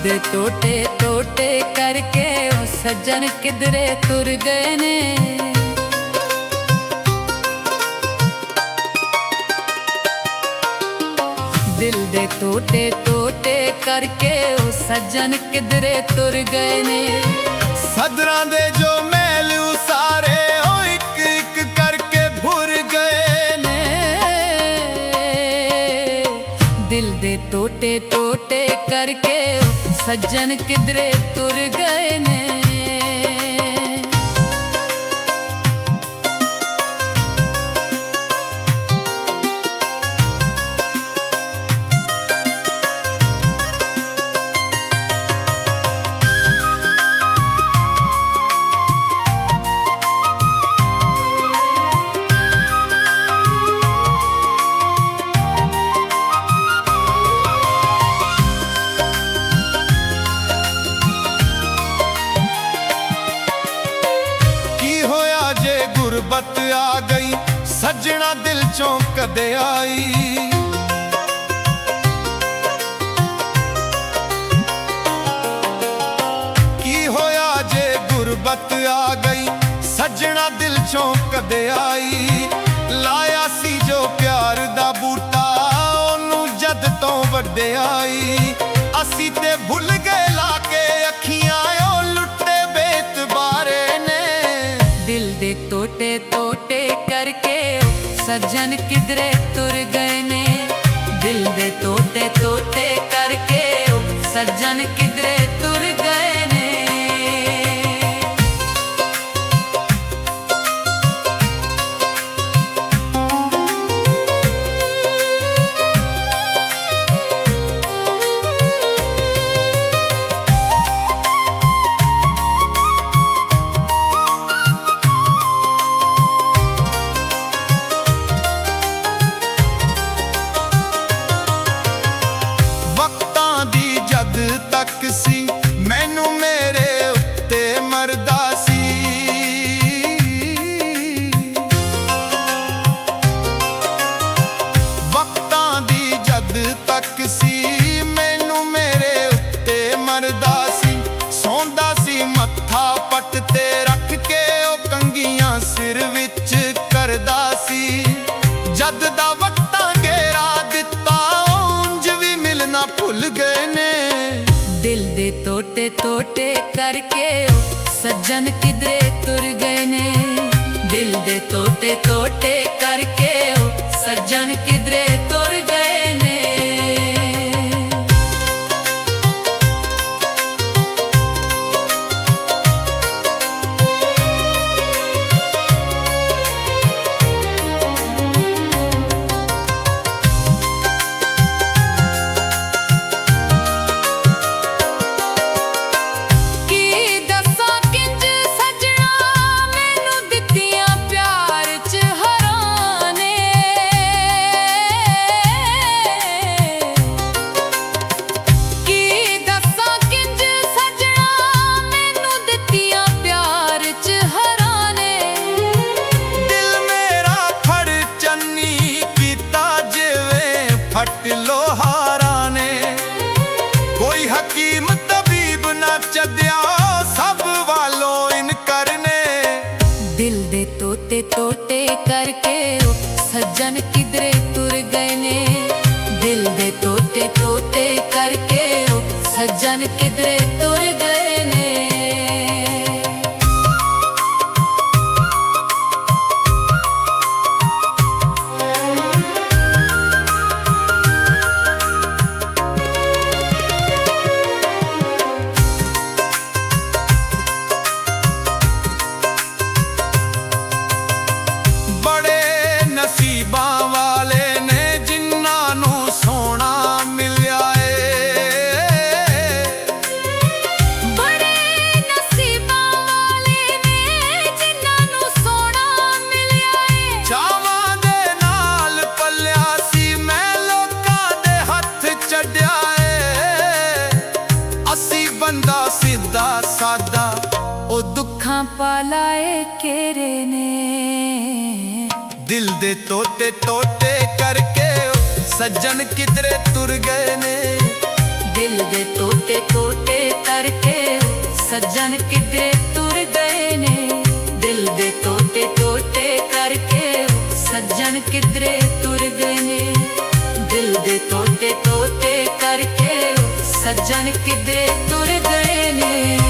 दे टोटे टोटे करके ओ सज्जन किधरे तुर गए ने। दिल दे टोटे टोटे करके ओ सज्जन किधरे तुर गए ने। सदरां दे जो मैल उसारे ओ एक एक करके भुर गए ने। दिल दे टोटे टोटे करके सज्जन किधरे तुर गए ने। गुरबत आ गई सजना दिल चों कदे आई। की होया जे गुरबत आ गई सजना दिल चों कदे आई। लाया सी जो प्यार दा बूटा ओनू जद तों वड्डे आई। असी ते भुल गए लाके अखियां ओ लुट्टे बेतबारे ने। दिल दे टोटे टोटे करके सज्जन किधरे तुर गए ने। दिल दे टोटे टोटे करके सज्जन किधरे तुर गए ने। तक सी मैनू मेरे उत्ते मरदा सी। वक्तां दी जद तक सी मैनू मेरे उत्ते मरदा सी। सौंदा सी मत्था पट ते रख के ओ कंगियां सिर विच करदा सी। जद दा वक्तां घेरा दिता उंज भी मिलना भुल गए ने। दिल दे टोटे टोटे करके सज्जन किधरे तुर गए ने। दिल दे टोटे टोटे करके सज्जन किधरे तुर गए ने। फट लोहारा ने कोई हकीम तबीब ना चद्या सब वालों इन करने। दिल दे टोटे टोटे करके सज्जन किधरे तुर गए ने। दिल दे टोटे टोटे करके सज्जन किधरे तुर गए ने। नसीबां वाले ने जिन्हां नूं सोना मिलिया है। बड़े नसीबां वाले ने जिन्हां नूं सोना मिलिया है। चावां दे नाल पलिया सी मैं लोकां दे हत्थ चढ़िया है। असी बंदा सीधा सादा ओ दुखां पालाए केरे ने। दिल दे टोटे टोटे करके सज्जन किधरे तुर गए ने। ਦਿਲ ਦੇ ਤੋਤੇ ਤੋਤੇ ਕਰਕੇ ਸੱਜਣ ਕਿਧਰੇ ਤੁਰ ਗਏ ਨੇ ਦਿਲ ਦੇ ਤੋਤੇ ਤੋਤੇ ਕਰਕੇ ਸੱਜਣ ਕਿਧਰੇ ਤੁਰ ਗਏ ਨੇ ਦਿਲ ਦੇ ਤੋਤੇ ਤੋਤੇ ਕਰਕੇ ਸੱਜਣ ਕਿਧਰੇ ਤੁਰ ਗਏ ਨੇ।